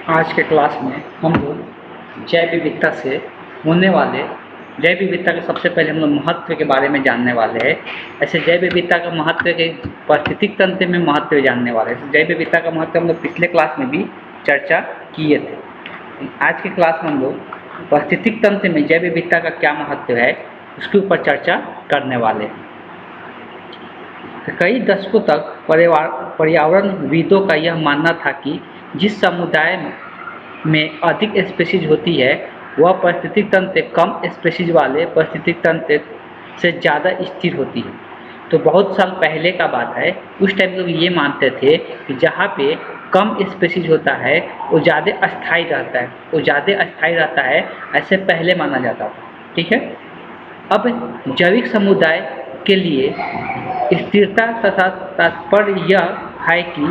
आज के क्लास में हम लोग जैव विविधता से होने वाले जैव विविधता के सबसे पहले हम लोग महत्व के बारे में जानने वाले हैं। ऐसे जैव विविधता का महत्व के पारिस्थितिक तंत्र में महत्व जानने वाले हैं। जैव विविधता का महत्व हम लोग पिछले क्लास में भी चर्चा किए थे। आज के क्लास में हम लोग पारिस्थितिक तंत्र में जैव विविधता का क्या महत्व है उसके ऊपर चर्चा करने वाले हैं। तो कई दशकों तक पर्यावरणविदों का यह मानना था कि जिस समुदाय में अधिक स्पीशीज होती है वह पारिस्थितिक तंत्र कम स्पीशीज वाले पारिस्थितिक तंत्र से ज़्यादा स्थिर होती है। तो बहुत साल पहले का बात है, उस टाइम लोग ये मानते थे कि जहाँ पे कम स्पीशीज होता है वो ज़्यादा अस्थायी रहता है, ऐसे पहले माना जाता था। ठीक है। अब जैविक समुदाय के लिए स्थिरता तथा तात्पर्य यह है कि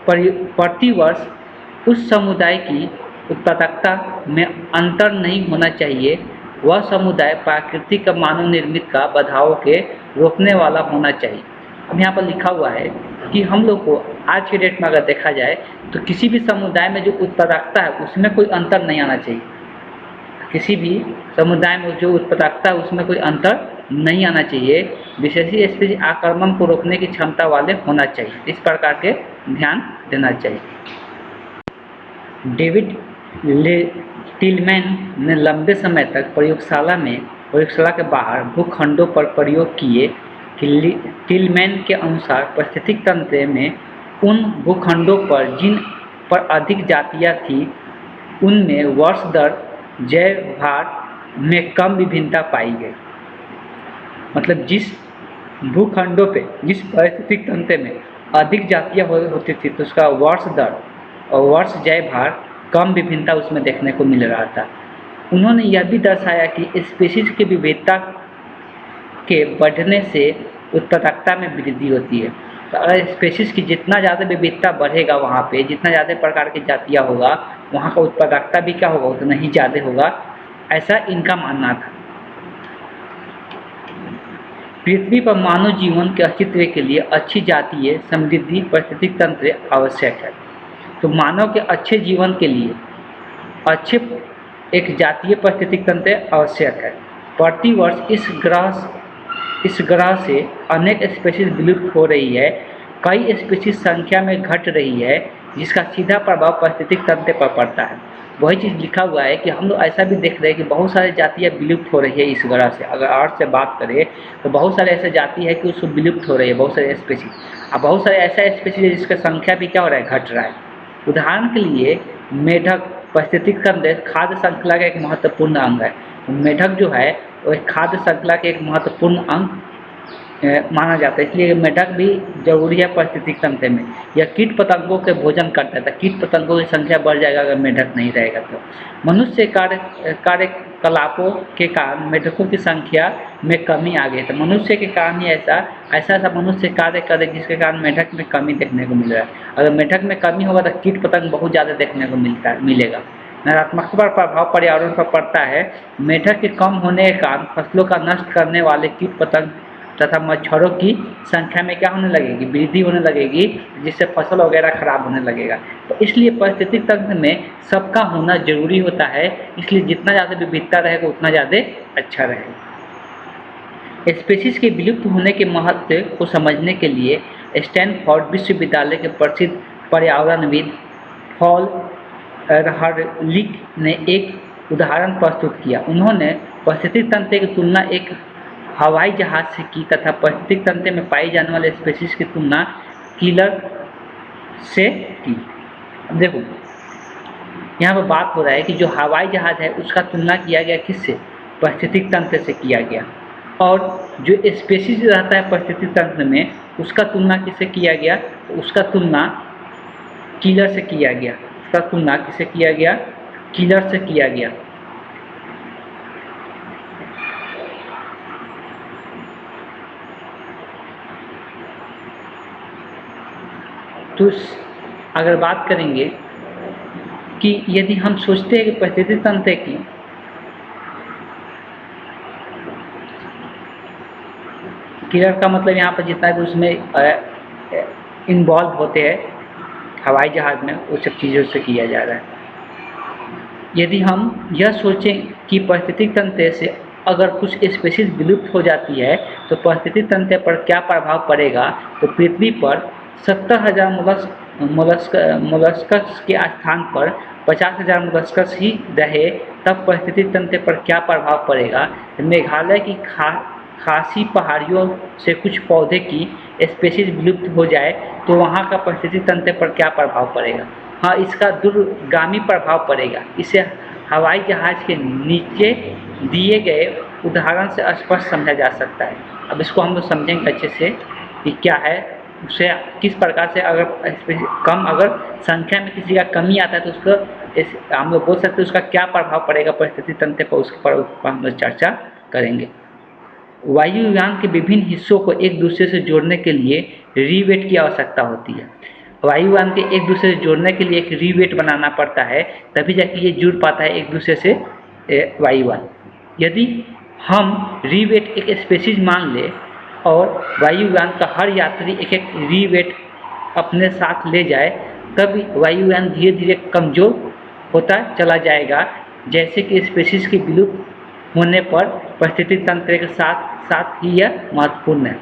प्रतिवर्ष उस समुदाय की उत्पादकता में अंतर नहीं होना चाहिए। वह समुदाय प्राकृतिक मानव निर्मित का बदलाव के रोकने वाला होना चाहिए। अब यहाँ पर लिखा हुआ है कि हम लोग को आज के डेट में अगर देखा जाए तो किसी भी समुदाय में जो उत्पादकता है उसमें कोई अंतर नहीं आना चाहिए। किसी भी समुदाय में जो उत्पादकता है उसमें कोई अंतर नहीं आना चाहिए। विशेषी स्पीशीज आक्रमण को रोकने की क्षमता वाले होना चाहिए। इस प्रकार के ध्यान देना चाहिए। डेविड टिलमैन ने लंबे समय तक प्रयोगशाला के बाहर भूखंडों पर प्रयोग किए कि टिलमैन के अनुसार पारिस्थितिक तंत्र में उन भूखंडों पर जिन पर अधिक जातियां थी उनमें वर्ष दर जैव भार में कम विभिन्नता पाई गई। मतलब जिस भूखंडों पे जिस पारिस्थितिक तंत्र में अधिक जातियां होती थी तो उसका वर्ष दर और वर्ष जैव भार कम विभिन्नता उसमें देखने को मिल रहा था। उन्होंने यह भी दर्शाया कि स्पीशीज की विविधता के बढ़ने से उत्पादकता में वृद्धि होती है। तो अगर स्पीशीज की जितना ज़्यादा विविधता बढ़ेगा वहाँ पे जितना ज़्यादा प्रकार की जातियाँ होगा वहाँ का उत्पादकता भी क्या होगा उतना ही ज़्यादा होगा, ऐसा इनका मानना था। पृथ्वी पर मानव जीवन के अस्तित्व के लिए अच्छी जातीय समृद्धि पारिस्थितिक तंत्र आवश्यक है। तो मानव के अच्छे जीवन के लिए अच्छे एक जातीय पारिस्थितिक तंत्र आवश्यक है। प्रतिवर्ष इस ग्रह से अनेक स्पीशीज विलुप्त हो रही है। कई स्पीशीज संख्या में घट रही है जिसका सीधा प्रभाव पारिस्थितिक तंत्र पर पड़ता है। वही चीज़ लिखा हुआ है कि हम लोग ऐसा भी देख रहे हैं कि बहुत सारी जातियाँ विलुप्त हो रही है इस ग्रह से। अगर अर्थ से बात करें तो बहुत सारे ऐसे जाति है कि उसको विलुप्त हो रही है, बहुत सारे स्पीशीज। अब बहुत सारे ऐसा स्पीशीज है जिसका संख्या भी क्या हो रहा है, घट रहा है। उदाहरण के लिए मेढक पारिस्थितिक तंत्र खाद्य श्रृंखला का एक महत्वपूर्ण अंग है। मेढक जो है वो एक खाद्य श्रृंखला के एक महत्वपूर्ण अंग माना जाता है, इसलिए मेढक भी जरूरी है पारिस्थितिक तंत्र में। यह कीट पतंगों के भोजन करता है। कीट पतंगों की संख्या बढ़ जाएगा अगर मेढक नहीं रहेगा तो। मनुष्य कार्यकलापों के कारण मेढकों की संख्या में कमी आ गई। तो मनुष्य के कारण ही ऐसा मनुष्य कार्य करे जिसके कारण मेढक में कमी देखने को मिल रहा है। अगर मेढक में कमी होगा तो कीट पतंग बहुत ज़्यादा देखने को मिलेगा। नकारात्मक प्रभाव पर्यावरण पर पड़ता है। मेढक के कम होने के कारण फसलों का नष्ट करने वाले कीट पतंग तथा मच्छरों की संख्या में क्या होने लगेगी, वृद्धि होने लगेगी, जिससे फसल वगैरह खराब होने लगेगा। तो इसलिए पारिस्थितिक तंत्र में सबका होना जरूरी होता है। इसलिए जितना ज़्यादा विविधता रहेगा उतना ज़्यादा अच्छा रहेगा। स्पीशीज के विलुप्त होने के महत्व को समझने के लिए स्टैनफोर्ड विश्वविद्यालय के प्रसिद्ध पर्यावरणविद पॉल एहरलिच ने एक उदाहरण प्रस्तुत किया। उन्होंने पारिस्थितिक तंत्र की तुलना एक हवाई जहाज से की तथा पारिस्थितिक तंत्र में पाई जाने वाले स्पीशीज की तुलना किलर से की। अब देखो यहाँ पर बात हो रहा है कि जो हवाई जहाज है उसका तुलना किया गया किससे, पारिस्थितिक तंत्र से किया गया। और जो स्पीशीज रहता है पारिस्थितिक तंत्र में उसका तुलना किससे किया गया, तो उसका तुलना किलर से किया गया। उसका तुलना किससे किया गया, किलर से किया गया। तो अगर बात करेंगे कि यदि हम सोचते हैं कि पारिस्थितिक तंत्र की किलर का मतलब यहाँ पर जितना भी उसमें इन्वॉल्व होते हैं हवाई जहाज़ में वो सब चीज़ों से किया जा रहा है। यदि हम यह सोचें कि पारिस्थितिक तंत्र से अगर कुछ स्पीशीज विलुप्त हो जाती है तो पारिस्थितिक तंत्र पर क्या प्रभाव पड़ेगा, तो पृथ्वी पर 70,000 मोलस्कस के स्थान पर 50,000 मोलस्कस ही रहे तब पारिस्थितिक तंत्र पर क्या प्रभाव पड़ेगा। मेघालय की खासी पहाड़ियों से कुछ पौधे की स्पीशीज विलुप्त हो जाए तो वहाँ का पारिस्थितिक तंत्र पर क्या प्रभाव पड़ेगा। हाँ, इसका दूरगामी प्रभाव पड़ेगा। इसे हवाई जहाज़ के नीचे दिए गए उदाहरण से स्पष्ट समझा जा सकता है। अब इसको हम लोग समझेंगे अच्छे से कि क्या है, उसे किस प्रकार से अगर संख्या में किसी का कमी आता है तो उसको हम लोग बोल सकते हैं उसका क्या प्रभाव पड़ेगा पारिस्थितिक तंत्र पर, उसके पर हम लोग चर्चा करेंगे। वायुयान के विभिन्न हिस्सों को एक दूसरे से जोड़ने के लिए रिवेट की आवश्यकता होती है। वायुयान के एक दूसरे से जोड़ने के लिए एक रिवेट बनाना पड़ता है, तभी जाके ये जुड़ पाता है एक दूसरे से वायुयान। यदि हम रिवेट एक स्पीशीज मान ले और वायुयान का हर यात्री एक एक रिवेट अपने साथ ले जाए, तब वायुयान धीरे धीरे कमज़ोर होता चला जाएगा। जैसे कि स्पीशीज के विलुप्त होने पर पारिस्थितिक तंत्र के साथ साथ ही यह महत्वपूर्ण है।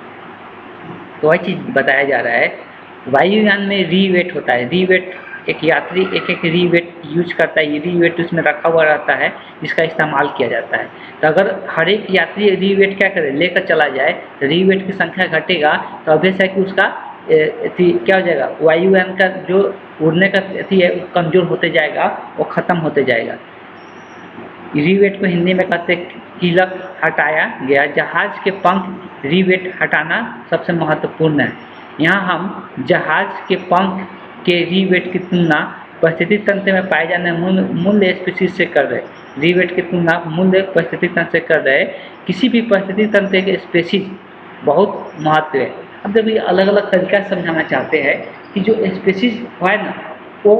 तो वही चीज़ बताया जा रहा है। वायुयान में रिवेट होता है। रिवेट एक यात्री एक एक रिवेट यूज करता है, ये रिवेट उसमें रखा हुआ रहता है जिसका इस्तेमाल किया जाता है। तो अगर हर एक यात्री रिवेट क्या करे, लेकर चला जाए तो रिवेट की संख्या घटेगा, तो अभ्यास है कि उसका क्या हो जाएगा, वायुयान का जो उड़ने का है वो कमज़ोर होते जाएगा, वो ख़त्म होते जाएगा। रिवेट को हिंदी में कहते कीलक हटाया गया। जहाज़ के पंख रिवेट हटाना सबसे महत्वपूर्ण है। यहाँ हम जहाज़ के पंख के रिवेट की तुलना पारिस्थितिक तंत्र में पाए जाने मूल्य स्पीशीज से कर रहे। रिवेट की तुलना मूल्य पारिस्थितिक तंत्र से कर रहे। किसी भी पारिस्थितिक तंत्र के स्पीशीज बहुत महत्व है। अब देखिए अलग अलग तरीका से समझाना चाहते हैं कि जो स्पीशीज है ना, वो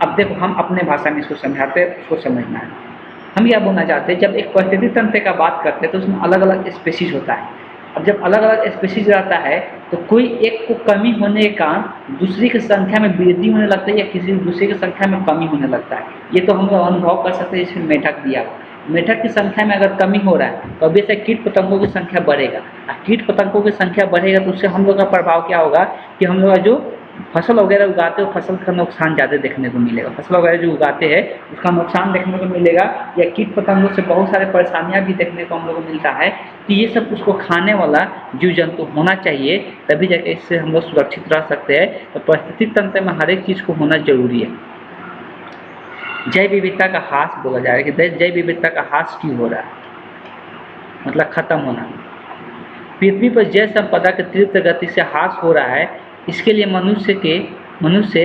अब देखो हम अपने भाषा में इसको समझाते हैं, उसको समझना है। हम क्या बोलना चाहते हैं, जब एक पारिस्थितिक तंत्र का बात करते हैं तो उसमें अलग अलग स्पीशीज होता है। अब जब अलग अलग स्पीशीज रहता है तो कोई एक को कमी होने के कारण दूसरी की संख्या में वृद्धि होने लगता है या किसी दूसरे की संख्या में कमी होने लगता है। ये तो हम लोग अनुभव कर सकते हैं। इसमें मेढक दिया, मेढक की संख्या में अगर कमी हो रहा है तो अभी से कीट पतंगों की संख्या बढ़ेगा। कीट पतंगों की संख्या बढ़ेगा तो उससे हम लोग का प्रभाव क्या होगा कि हम लोग जो फसल वगैरह उगाते हो फसल का नुकसान ज़्यादा देखने को मिलेगा। फसल वगैरह जो उगाते हैं उसका नुकसान देखने को मिलेगा, या कीट पतंगों से बहुत सारे परेशानियां भी देखने को हम लोग को मिलता है। तो ये सब उसको खाने वाला जीव जंतु होना चाहिए, तभी जाके इससे हम लोग सुरक्षित रह सकते हैं। तो पारिस्थितिक तंत्र में हर एक चीज़ को होना जरूरी है। जैव विविधता का ह्रास बोला जा रहा है कि जैव विविधता का ह्रास क्यों हो रहा है, मतलब खत्म होना। पृथ्वी पर जैव संपदा के तीव्र गति से ह्रास हो रहा है, इसके लिए मनुष्य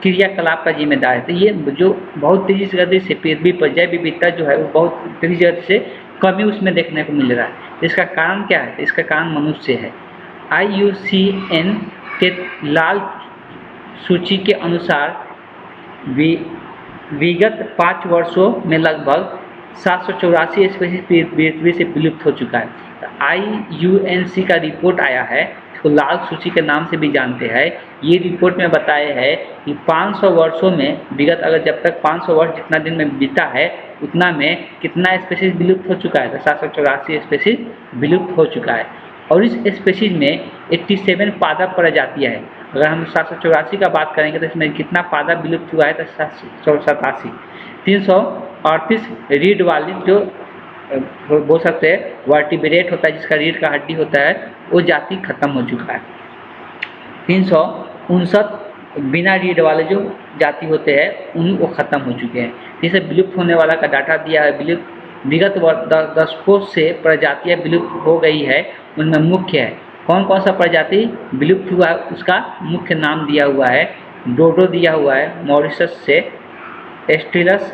क्रियाकलाप का जिम्मेदार है। तो ये जो बहुत तेजी से गति से पृथ्वी पर जैव विविधता जो है वो बहुत तेजी गति से कमी उसमें देखने को मिल रहा है। इसका कारण क्या है, इसका कारण मनुष्य है। IUCN के लाल सूची के अनुसार विगत 5 वर्षों में लगभग 784 स्पीशीज पृथ्वी से विलुप्त हो चुका है। IUCN का रिपोर्ट आया है, तो लाल सूची के नाम से भी जानते हैं। ये रिपोर्ट में बताया है कि 500 वर्षों में विगत अगर जब तक 500 वर्ष जितना दिन में बीता है उतना में कितना स्पीशीज विलुप्त हो चुका है, तो 784 स्पीशीज विलुप्त हो चुका है। और इस स्पीशीज में 87 पादप प्रजातियां हैं। अगर हम 784 का बात करेंगे तो इसमें कितना पादप विलुप्त हुआ है, तो 787। 338 रीढ़ वाली जो बोल सकते हैं वर्टिब्रेट होता है, जिसका रीढ़ का हड्डी होता है, वो जाति खत्म हो चुका है। 359 बिना रीढ़ वाले जो जाति होते हैं वो खत्म हो चुके हैं। जैसे विलुप्त होने वाला का डाटा दिया है। विगत दशकों से प्रजातियां विलुप्त हो गई है, उनमें मुख्य है कौन कौन सा प्रजाति विलुप्त हुआ है, उसका मुख्य नाम दिया हुआ है। डोडो दिया हुआ है मॉरिशस से, एस्ट्रिलस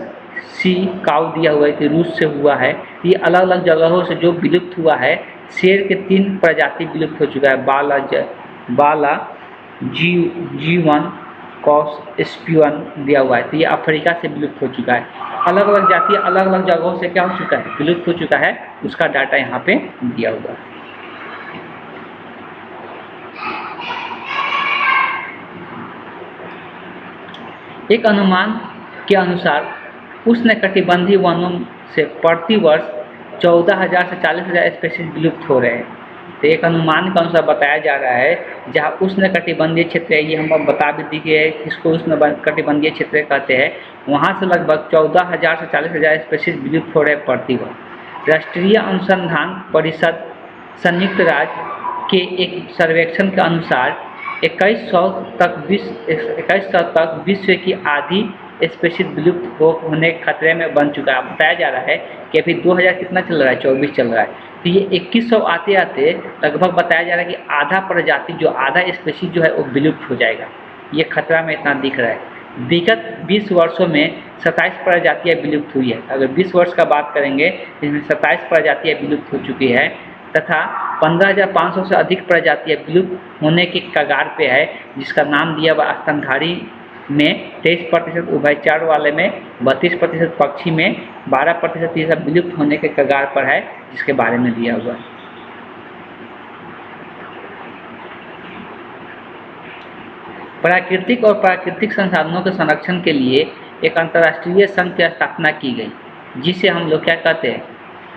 सी काउ दिया हुआ है कि रूस से हुआ है। ये अलग अलग जगहों से जो विलुप्त हुआ है। शेर के 3 प्रजाति विलुप्त हो चुका है। बाला G1 कॉस्पियन दिया हुआ है, तो ये अफ्रीका से विलुप्त हो चुका है। अलग अलग जाति अलग अलग जगहों से क्या हो चुका है, विलुप्त हो चुका है, उसका डाटा यहाँ पे दिया हुआ है। एक अनुमान के अनुसार उष्णकटिबंधीय वनों से प्रति वर्ष 14,000 से 40,000 स्पीशीज विलुप्त हो रहे हैं। तो एक अनुमान के अनुसार बताया जा रहा है जहाँ उष्णकटिबंधीय क्षेत्र है, ये हम बता भी दिए है किसको उष्णकटिबंधीय क्षेत्र कहते हैं, वहाँ से लगभग 14,000 से 40,000 स्पीशीज विलुप्त हो रहे हैं प्रति वर्ष। राष्ट्रीय अनुसंधान परिषद संयुक्त राज्य के एक सर्वेक्षण के अनुसार 2100 तक विश्व की आधी स्पीशीज विलुप्त होने के खतरे में बन चुका है। बताया जा रहा है कि अभी 2000 कितना चल रहा है, 24 चल रहा है, तो ये 2100 आते आते लगभग बताया जा रहा है कि आधा प्रजाति जो आधा स्पीशीज जो है वो विलुप्त हो जाएगा। ये खतरा में इतना दिख रहा है। विगत 20 वर्षों में 27 प्रजातियाँ विलुप्त हुई है। अगर 20 वर्ष का बात करेंगे इसमें 27 प्रजातियाँ विलुप्त हो चुकी है तथा 15,500 से अधिक प्रजातियाँ विलुप्त होने के कगार पे है, जिसका नाम दिया हुआ स्तनधारी में 23%, उभयचर वाले में 32%, पक्षी में 12%, ये सब विलुप्त होने के कगार पर है, जिसके बारे में दिया हुआ है। प्राकृतिक और प्राकृतिक संसाधनों के संरक्षण के लिए एक अंतर्राष्ट्रीय संघ की स्थापना की गई, जिसे हम लोग क्या कहते हैं,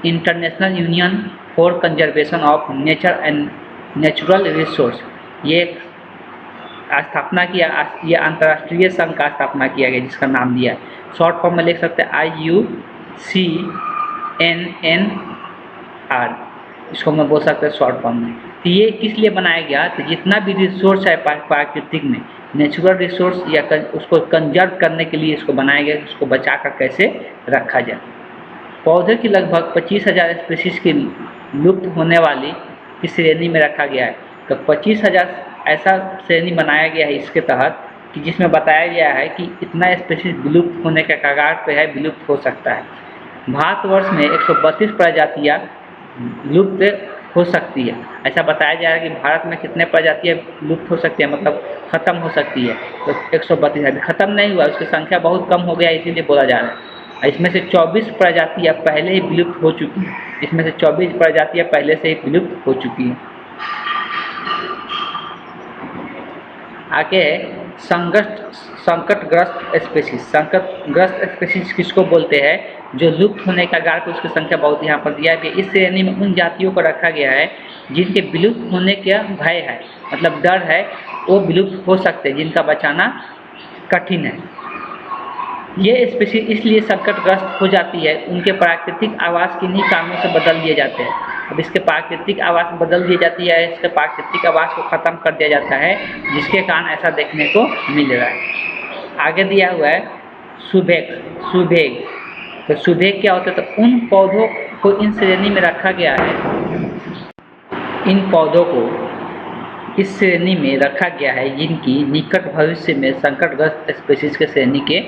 international union for conservation of nature and natural resource. ये स्थापना किया, ये अंतर्राष्ट्रीय संघ का स्थापना किया गया, जिसका नाम दिया है, शॉर्ट फॉर्म में लिख सकते हैं IUCNNR, इसको हम बोल सकते हैं शॉर्ट फॉर्म में। तो ये किस लिए बनाया गया, तो जितना भी रिसोर्स है प्राकृतिक में, नेचुरल रिसोर्स या उसको कंजर्व करने के लिए इसको बनाया गया, उसको बचा कर कैसे रखा जाए। पौधे की लगभग 25,000 स्पीशीज की लुप्त होने वाली की श्रेणी में रखा गया है। तो 25,000 ऐसा श्रेणी बनाया गया है इसके तहत कि जिसमें बताया गया है कि इतना स्पीशीज विलुप्त होने के कगार पे है, विलुप्त हो सकता है। भारतवर्ष में 132 प्रजातियाँ लुप्त हो सकती है। ऐसा बताया जा रहा है कि भारत में कितने प्रजातियाँ लुप्त हो सकती है, मतलब ख़त्म हो सकती है। तो 132 अभी ख़त्म नहीं हुआ, उसकी संख्या बहुत कम हो गया, इसीलिए बोला जा रहा है। इसमें से 24 प्रजातियाँ पहले ही विलुप्त हो चुकी हैं। इसमें से 24 प्रजातियाँ पहले से ही विलुप्त हो चुकी हैं। आगे संकटग्रस्त स्पीशीज। संकटग्रस्त स्पीशीज किसको बोलते हैं, जो लुप्त होने का कगार पर, उसकी संख्या बहुत यहाँ पर दिया है। इस श्रेणी में उन जातियों को रखा गया है जिनके विलुप्त होने का भय है, मतलब डर है, वो विलुप्त हो सकते हैं, जिनका बचाना कठिन है। ये स्पीशीज इसलिए संकटग्रस्त हो जाती है, उनके प्राकृतिक आवास किन्हीं कारणों से बदल दिए जाते हैं। अब इसके प्राकृतिक आवास बदल दी जाती है, इसके प्राकृतिक आवास को ख़त्म कर दिया जाता है, जिसके कारण ऐसा देखने को मिल रहा है। आगे दिया हुआ है सुभेग। तो सुभेग क्या होता है, तो उन पौधों को इन श्रेणी में रखा गया है, इन पौधों को इस श्रेणी में रखा गया है जिनकी निकट भविष्य में संकटग्रस्त स्पीशीज के श्रेणी के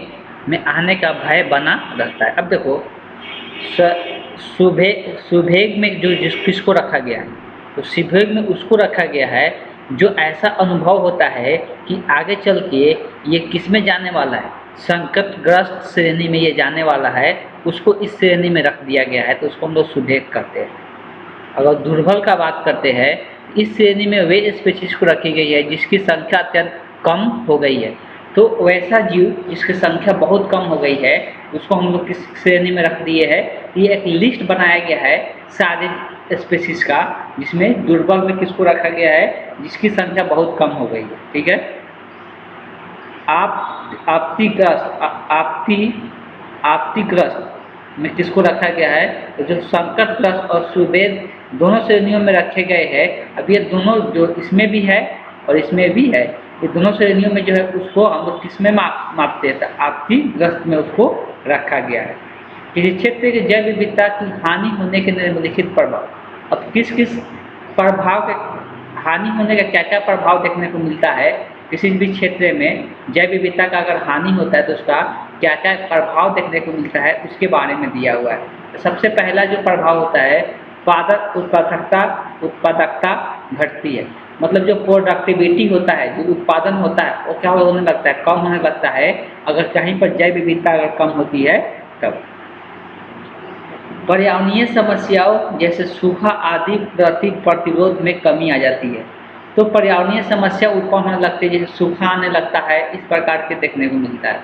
में आने का भय बना रहता है। अब देखो सुभेग में जो किसको रखा गया है, तो सुभेग में उसको रखा गया है जो ऐसा अनुभव होता है कि आगे चल के ये किस में जाने वाला है, संकटग्रस्त श्रेणी में ये जाने वाला है, उसको इस श्रेणी में रख दिया गया है, तो उसको हम लोग सुभेग करते हैं। अगर दुर्बल का बात करते हैं, इस श्रेणी में वे स्पीशीज को रखी गई है जिसकी संख्या अत्यंत कम हो गई है। तो वैसा जीव जिसकी संख्या बहुत कम हो गई है, उसको हम लोग किस श्रेणी में रख दिए हैं, ये एक लिस्ट बनाया गया है सारे स्पीशीज का, जिसमें दुर्बल में किसको रखा गया है, जिसकी संख्या बहुत कम हो गई है। ठीक है। आपत्तिग्रस्त में किसको रखा गया है, तो जो संकटग्रस्त और सुभेग दोनों श्रेणियों में रखे गए हैं। अब ये दोनों जो इसमें भी है और इसमें भी है, ये दोनों श्रेणियों में जो है उसको हम लोग किस में मापते हैं, तो आपत्तिग्रस्त में उसको रखा गया है। किसी क्षेत्र की जैव विविधता की हानि होने के निम्नलिखित प्रभाव। अब किस किस प्रभाव के हानि होने का क्या क्या प्रभाव देखने को मिलता है, किसी भी क्षेत्र में जैव विविधता का अगर हानि होता है तो उसका क्या क्या प्रभाव देखने को मिलता है, उसके बारे में दिया हुआ है। तो सबसे पहला जो प्रभाव होता है, उत्पादकता घटती है, मतलब जो प्रोडक्टिविटी होता है, जो उत्पादन होता है, वो क्या होने लगता है, कम होने लगता है, अगर कहीं पर जैव विविधता अगर कम होती है तब। पर्यावरणीय समस्याओं जैसे सूखा आदि प्रति प्रतिरोध में कमी आ जाती है। तो पर्यावरणीय समस्या उत्पन्न होने लगती है, जैसे सूखा आने लगता है, इस प्रकार के देखने को मिलता है।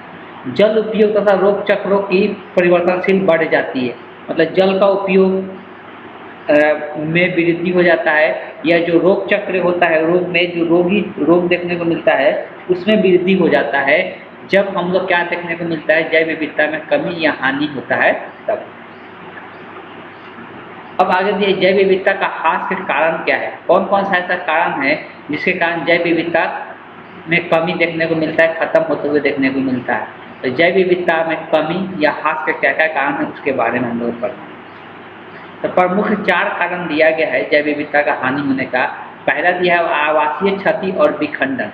जल उपयोग तथा रोग चक्रों की परिवर्तनशील बढ़ जाती है, मतलब जल का उपयोग में वृद्धि हो जाता है, या जो रोग चक्र होता है, रोग में जो रोग देखने को मिलता है उसमें वृद्धि हो जाता है, जब हम लोग क्या देखने को मिलता है, जैव विविधता में कमी या हानि होता है तब। अब आगे दिए जैव विविधता का ह्रास के कारण क्या है, कौन कौन सा ऐसा कारण है जिसके कारण जैव विविधता में कमी देखने को मिलता है, खत्म होते हुए देखने को मिलता है। तो जैव विविधता में कमी या ह्रास के क्या क्या कारण है उसके बारे में हम लोग पढ़ेंगे। तो प्रमुख 4 कारण दिया गया है जैव विविधता का हानि होने का। पहला दिया है आवासीय क्षति और विखंडन।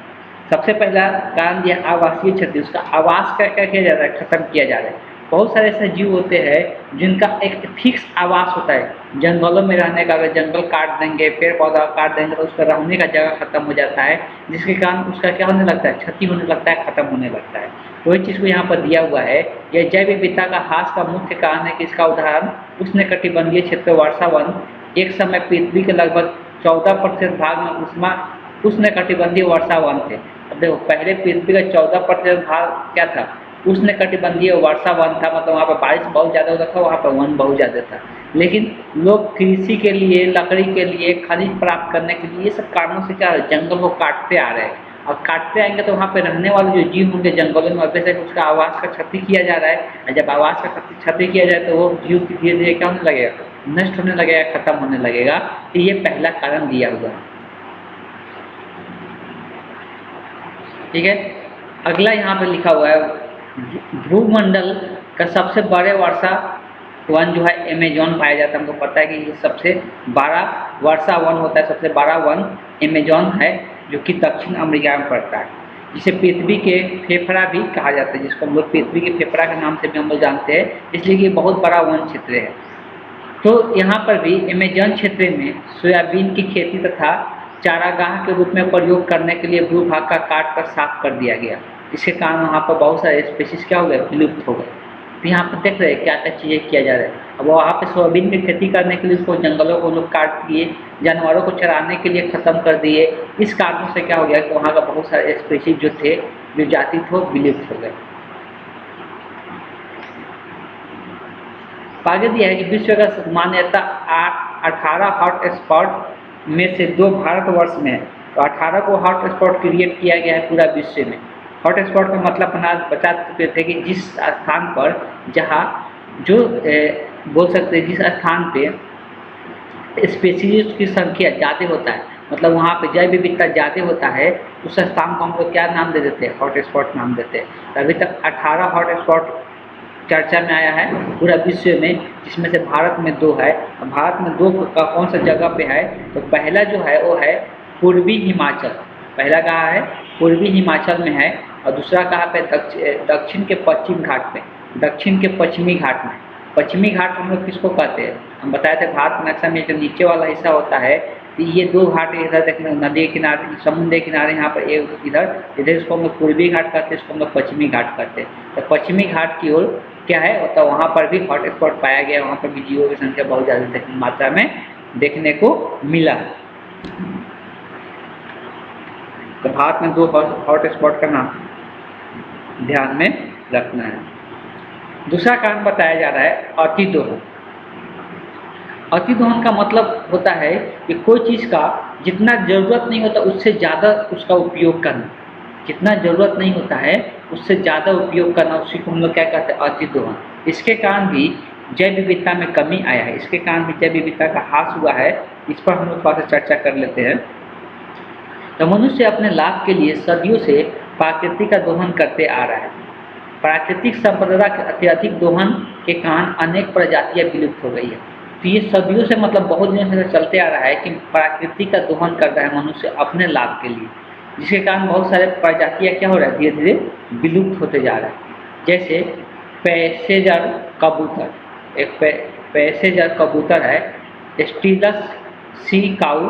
सबसे पहला कारण दिया आवासीय क्षति, उसका आवास क्या क्या किया जा रहा है, खत्म किया जा रहा है। बहुत सारे ऐसे जीव होते हैं जिनका एक फिक्स आवास होता है, जंगलों में रहने का। अगर जंगल काट देंगे, पेड़ पौधा काट देंगे तो उसका रहने का जगह खत्म हो जाता है, जिसके कारण उसका क्या होने लगता है, क्षति होने लगता है, खत्म होने लगता है। वही चीज़ को यहाँ पर दिया हुआ है। यह जैव विविधता का ह्रास का मुख्य कारण है कि इसका उदाहरण उष्णकटिबंधीय क्षेत्र वर्षा वन। एक समय पृथ्वी के लगभग 14% भाग में उष्णकटिबंधीय वर्षा वन थे। अब देखो, पहले पृथ्वी का 14% भाग क्या था, उष्णकटिबंधीय वर्षा वन था, मतलब वहाँ पर बारिश बहुत ज़्यादा होता था, वहाँ पर वन बहुत ज़्यादा था। लेकिन लोग कृषि के लिए, लकड़ी के लिए, खनिज प्राप्त करने के लिए, ये सब कारणों से क्या जंगल को काटते आ रहे हैं। और काटते आएंगे तो वहाँ पे रहने वाले जो जीव होंगे जंगलों में, वैसे उसका आवास का क्षति किया जा रहा है। और जब आवास का क्षति किया जाए तो वो जीव धीरे धीरे क्या होने लगेगा, नष्ट होने लगेगा, खत्म होने लगेगा। तो ये पहला कारण दिया हुआ है। ठीक है, अगला यहाँ पे लिखा हुआ है भूमंडल का सबसे बड़े वर्षा वन जो है अमेजोन पाया जाता है। हमको पता है कि ये सबसे बड़ा वर्षा वन होता है, सबसे बड़ा वन अमेजोन है, जो कि दक्षिण अमेरिका में पड़ता है, जिसे पृथ्वी के फेफड़ा भी कहा जाता है, जिसको हम लोग पृथ्वी के फेफड़ा के नाम से भी हम लोग जानते हैं, इसलिए ये बहुत बड़ा वन क्षेत्र है। तो यहाँ पर भी अमेजोन क्षेत्र में सोयाबीन की खेती तथा चारागाह के रूप में प्रयोग करने के लिए भूभाग का काट कर साफ कर दिया गया। इसके कारण वहाँ पर बहुत सारे स्पीशीज क्या हो गए, विलुप्त हो गए। तो यहाँ पर देख रहे हैं क्या क्या चीज़ें किया जा रहा है। अब वहाँ पे सोयाबीन की खेती करने के लिए उसको जंगलों को लोग काट दिए, जानवरों को चराने के लिए ख़त्म कर दिए। इस कारणों से क्या हो गया कि वहाँ का बहुत सारे स्पीशीज जो थे, जो जाति थे, विलुप्त हो गए। आगे दिया है कि विश्व का मान्यता 18 हॉट स्पॉट में से 2 भारतवर्ष में है। तो 18 को हॉट स्पॉट क्रिएट किया गया है पूरा विश्व में। हॉट स्पॉट का मतलब बता चुके थे कि जिस स्थान पर जहाँ जो बोल सकते हैं जिस स्थान पे स्पीशीज की संख्या ज़्यादा होता है, मतलब वहाँ पे जैव विविधता ज़्यादा होता है, उस स्थान को हम लोग क्या नाम दे देते हैं, हॉट स्पॉट नाम देते हैं। अभी तक 18 हॉट स्पॉट चर्चा में आया है पूरा विश्व में, जिसमें से भारत में 2 है। भारत में 2 का कौन सा जगह पे है, तो पहला जो है वो है पूर्वी हिमाचल। पहला कहाँ है, पूर्वी हिमाचल में है, और दूसरा कहाँ पे, दक्षिण के पश्चिम घाट में, दक्षिण के पश्चिमी घाट में। पश्चिमी घाट हम लोग किसको कहते हैं, हम बताए थे भारत के नक्शा में जो नीचे वाला हिस्सा होता है, तो ये 2 घाट इधर देखने, नदी के किनारे, समुद्र के किनारे, यहाँ पर एक इधर इसको हम लोग पूर्वी घाट कहते हैं, इसको हम लोग पश्चिमी घाट कहते हैं। तो पश्चिमी घाट की ओर क्या है, तो वहाँ पर भी हॉट स्पॉट पाया गया, वहाँ पर भी जीवों की संख्या बहुत ज़्यादा मात्रा में देखने को मिला। तो भारत में 2 हॉट स्पॉट का नाम ध्यान में रखना है। दूसरा कारण बताया जा रहा है अतिदोहन। अतिदोहन का मतलब होता है कि कोई चीज़ का जितना ज़रूरत नहीं होता उससे ज़्यादा उसका उपयोग करना, जितना ज़रूरत नहीं होता है उससे ज़्यादा उपयोग करना, उसी को हम लोग क्या कहते हैं, अतिदोहन। इसके कारण भी जैव विविधता में कमी आया है, इसके कारण भी जैव विविधता का ह्रास हुआ है। इस पर हम लोग थोड़ा सा चर्चा कर लेते हैं। तो मनुष्य अपने लाभ के लिए सदियों से प्रकृति का दोहन करते आ रहा है। प्राकृतिक संपदा के अत्यधिक दोहन के कारण अनेक प्रजातियां विलुप्त हो गई है। तो ये सदियों से, मतलब बहुत दिनों से चलते आ रहा है कि प्राकृतिक का दोहन कर रहा है मनुष्य अपने लाभ के लिए, जिसके कारण बहुत सारे प्रजातियां क्या हो रहा है, धीरे धीरे विलुप्त होते जा रहा है। जैसे पैसेंजर कबूतर, एक पैसेंजर कबूतर है, स्टीलस सी काऊ,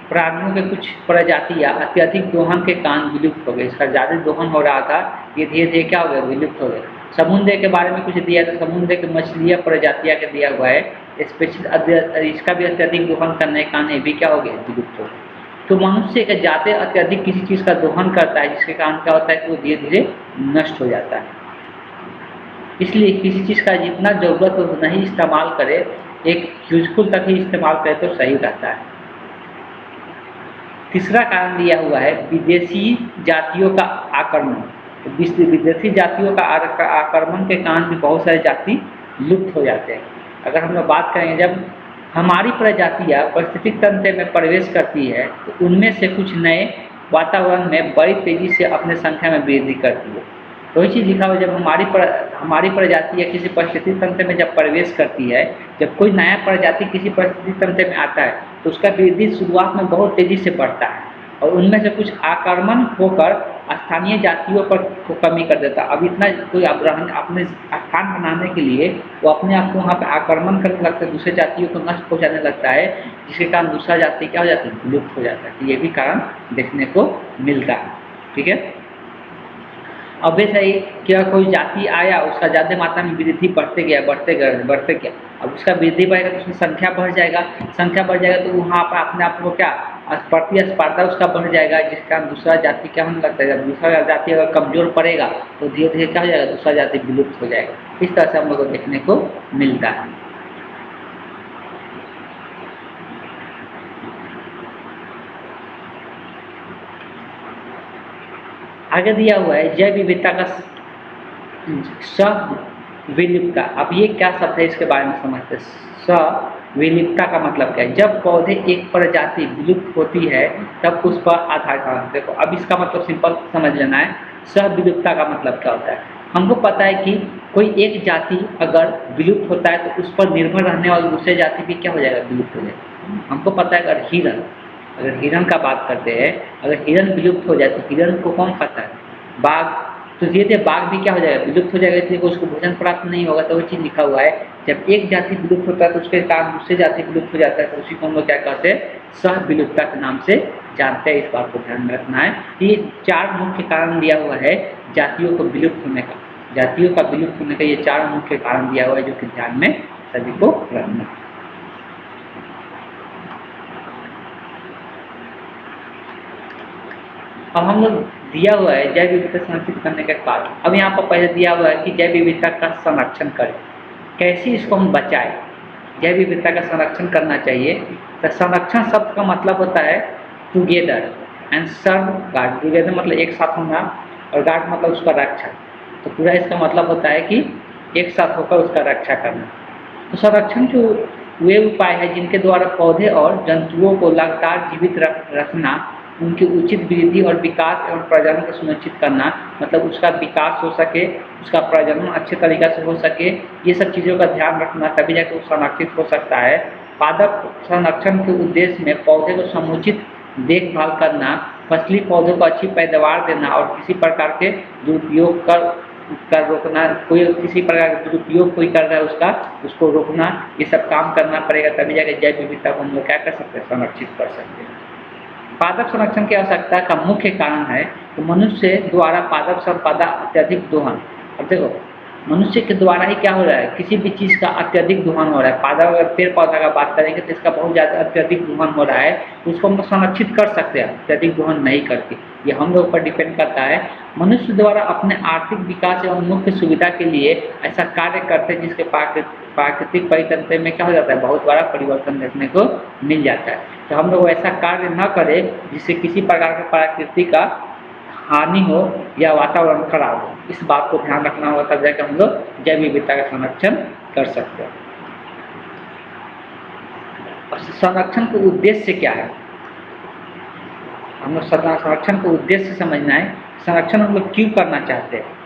प्राणियों के कुछ प्रजातियां अत्यधिक दोहन के कारण विलुप्त हो गए। इसका ज़्यादा दोहन हो रहा था, ये धीरे धीरे क्या हो गया, विलुप्त हो गए। समुद्र के बारे में कुछ दिया था, समुद्र के मछलियाँ प्रजातियाँ के दिया हुआ है, स्पेशल इसका भी अत्यधिक दोहन करने के कारण ये भी क्या हो गया, विलुप्त हो गए। तो मनुष्य का ज़्यादा अत्यधिक किसी चीज़ का दोहन करता है, जिसके कारण क्या होता है कि वो धीरे धीरे नष्ट हो जाता है। इसलिए किसी चीज़ का जितना ज़रूरत हो उतना ही इस्तेमाल करे, एक यूजफुल तक ही इस्तेमाल करे तो सही रहता है। तीसरा कारण दिया हुआ है विदेशी जातियों का आक्रमण। तो विदेशी जातियों का आक्रमण के कारण भी बहुत सारे जाति लुप्त हो जाते हैं। अगर हम लोग बात करेंगे, जब हमारी प्रजातियाँ पारिस्थितिक तंत्र में प्रवेश करती है तो उनमें से कुछ नए वातावरण में बड़ी तेजी से अपने संख्या में वृद्धि करती है। तो वही चीज़ लिखा हुआ, जब हमारी प्रजाति या किसी परिस्थितिक तंत्र में जब प्रवेश करती है, जब कोई नया प्रजाति किसी परिस्थितिक तंत्र में आता है तो उसका वृद्धि शुरुआत में बहुत तेज़ी से बढ़ता है और उनमें से कुछ आक्रमण होकर स्थानीय जातियों पर को कमी कर देता है। अब इतना कोई अग्रहण अपने स्थान बनाने के लिए वो अपने आप को वहाँ पर आक्रमण करने लगता है, दूसरे जातियों को नष्ट पहुँचाने लगता है, जिसके कारण दूसरा जाति क्या हो जाती है, विलुप्त हो जाता है। तो ये भी कारण देखने को मिलता है। ठीक है, अब वैसे ही क्या कोई जाति आया, उसका ज़्यादा मात्रा में वृद्धि बढ़ते गया, अब उसका वृद्धि बढ़ेगा तो उसकी संख्या बढ़ जाएगा, तो वहाँ पर अपने आप को क्या प्रतिस्पर्धा उसका बढ़ जाएगा, जिस कारण दूसरा जाति क्या होने लगता है। जब दूसरा जाति अगर कमजोर पड़ेगा तो धीरे धीरे क्या हो जाएगा, दूसरा जाति विलुप्त हो जाएगा। इस तरह से हम लोग को देखने को मिलता है। आगे दिया हुआ है जैव विविधता का सविलुप्तता। अब ये क्या शब्द है, इसके बारे में समझते हैं। सविलुप्तता का मतलब क्या है? जब पौधे एक प्रजाति विलुप्त होती है तब उस पर आधार कार्ड। देखो, अब इसका मतलब सिंपल समझ लेना है। सविलुप्तता का मतलब क्या होता है? हमको पता है कि कोई एक जाति अगर विलुप्त होता है तो उस पर निर्भर रहने वाली दूसरी जाति भी क्या हो जाएगा, विलुप्त हो जाएगा। हमको पता है अगर हिरण का बात करते हैं, अगर हिरण विलुप्त हो जाए तो हिरण को कौन खाता है, बाघ। तो धीरे धीरे बाघ भी क्या हो जाएगा, विलुप्त हो जाएगा, इसलिए उसको भोजन प्राप्त नहीं होगा। तो वो चीज़ लिखा हुआ है, जब एक जाति विलुप्त होता है तो उसके कारण दूसरी जाति विलुप्त हो जाता है, तो उसी को हम लोग क्या कहते हैं, सहविलुप्तता के नाम से जानते हैं। इस बात को ध्यान में रखना है। ये 4 मुख्य कारण दिया हुआ है जातियों को विलुप्त होने का, ये 4 मुख्य कारण दिया हुआ है, जो कि ध्यान में सभी को रखना है। अब हम लोग दिया हुआ है जैव विविधता संरक्षित करने के बाद, अब यहाँ पर पहले दिया हुआ है कि जैव विविधता का संरक्षण करें, कैसे इसको हम बचाएं। जैव विविधता का संरक्षण करना चाहिए। तो संरक्षण शब्द का मतलब होता है together and serve guard. Together मतलब एक साथ होना और गार्ड मतलब उसका रक्षा। तो पूरा इसका मतलब होता है कि एक साथ होकर उसका रक्षा करना। तो संरक्षण के वे उपाय है जिनके द्वारा पौधे और जंतुओं को लगातार जीवित रखना, उनकी उचित वृद्धि और विकास एवं प्रजनन को सुनिश्चित करना, मतलब उसका विकास हो सके, उसका प्रजनन अच्छे तरीक़े से हो सके, ये सब चीज़ों का ध्यान रखना, तभी जाकर वो संरक्षित हो सकता है। पादप संरक्षण के उद्देश्य में पौधे को समुचित देखभाल करना, फसली पौधों को अच्छी पैदावार देना और किसी प्रकार के दुरुपयोग कर रोकना, कोई किसी प्रकार का दुरुपयोग कोई कर रहा है उसको रोकना, ये सब काम करना पड़ेगा, तभी जाकर जैव विविधता को हम लोग क्या कर सकते हैं, संरक्षित कर सकते हैं। पादप संरक्षण की आवश्यकता का मुख्य कारण है तो मनुष्य द्वारा पादप संपदा अत्यधिक दोहन। अब देखो, मनुष्य के द्वारा ही क्या हो रहा है, किसी भी चीज़ का अत्यधिक दोहन हो रहा है। पादप अगर पेड़ पौधा का बात करेंगे तो इसका बहुत ज़्यादा अत्यधिक दोहन हो रहा है, तो उसको हम लोग संरक्षित कर सकते हैं अत्यधिक दोहन नहीं करके। ये हम लोग पर डिपेंड करता है। मनुष्य द्वारा अपने आर्थिक विकास एवं मुख्य सुविधा के लिए ऐसा कार्य करते हैं जिसके प्राकृतिक परितंत्र में क्या हो जाता है, बहुत बड़ा परिवर्तन देखने को मिल जाता है। तो हम लोग ऐसा कार्य न करें जिससे किसी प्रकार के प्रकृति का हानि हो या वातावरण खराब हो। इस बात को ध्यान रखना होगा, तब जाकर हम लोग जैव विविधता का संरक्षण कर सकते हैं। और संरक्षण का उद्देश्य क्या है, हम लोग संरक्षण को उद्देश्य समझना है। संरक्षण हम लोग क्यों करना चाहते हैं।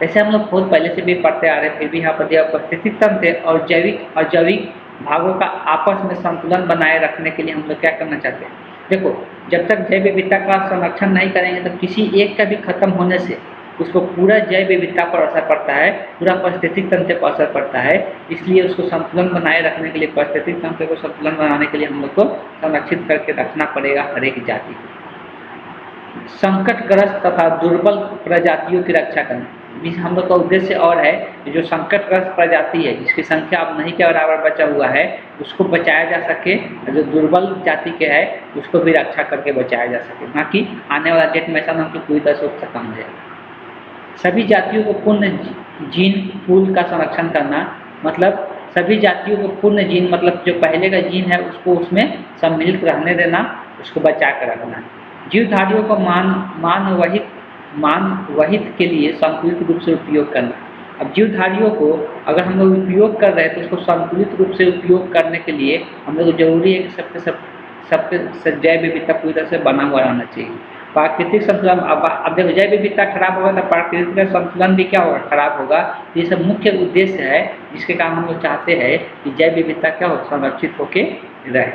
ऐसे हम लोग बहुत पहले से भी पढ़ते आ रहे हैं, फिर भी यहाँ पर दिया पारिस्थितिक तंत्र और जैविक अजैविक भागों का आपस में संतुलन बनाए रखने के लिए हम लोग क्या करना चाहते हैं। देखो, जब तक जैव विविधता का संरक्षण नहीं करेंगे तो किसी एक का भी खत्म होने से उसको पूरा जैव विविधता पर असर पड़ता है, पूरा पारिस्थितिक तंत्र पर असर पड़ता है। इसलिए उसको संतुलन बनाए रखने के लिए, पारिस्थितिक तंत्र को संतुलन बनाने के लिए हम लोग को संरक्षित करके रखना पड़ेगा हर एक जाति को। संकटग्रस्त तथा दुर्बल प्रजातियों की रक्षा करना। इस हम लोग का उद्देश्य और है कि जो संकटग्रस्त प्रजाति है, जिसकी संख्या अब नहीं के बराबर बचा हुआ है, उसको बचाया जा सके, और जो दुर्बल जाति के है उसको भी रक्षा करके बचाया जा सके, ना कि आने वाला डेट में ऐसा ना कि पूरी तरह से खत्म हो जाए। सभी जातियों को पूर्ण जीन पूल का संरक्षण करना, मतलब सभी जातियों को पूर्ण जीन, मतलब जो पहले का जीन है उसको उसमें सम्मिलित रहने देना, उसको बचा कर रखना। जीवधारियों को मानवहित के लिए संतुलित रूप से उपयोग करना। अब जीवधारियों को अगर हम लोग उपयोग कर रहे हैं तो उसको संतुलित रूप से उपयोग करने के लिए हम लोग जरूरी है कि सबके जैव विविधता पूरी तरह से बना हुआ रहना चाहिए। प्राकृतिक संतुलन, अब देखो जैव विविधता खराब होगा तो प्राकृतिक संतुलन भी क्या होगा, खराब होगा। ये सब मुख्य उद्देश्य है जिसके कारण हम लोग चाहते हैं कि जैव विविधता क्या हो, संरक्षित होके रहे।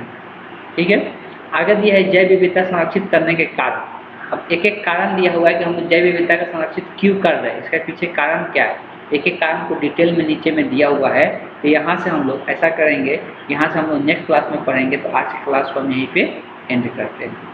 ठीक है, आगे दिया है जैव विविधता संरक्षित करने के कारण। अब एक एक कारण दिया हुआ है कि हम लोग जैव विविधता का संरक्षित क्यों कर रहे हैं, इसके पीछे कारण क्या है, एक एक कारण को डिटेल में नीचे में दिया हुआ है। तो यहाँ से हम लोग ऐसा करेंगे, यहाँ से हम लोग नेक्स्ट क्लास में पढ़ेंगे। तो आज की क्लास को हम यहीं पे एंड करते हैं।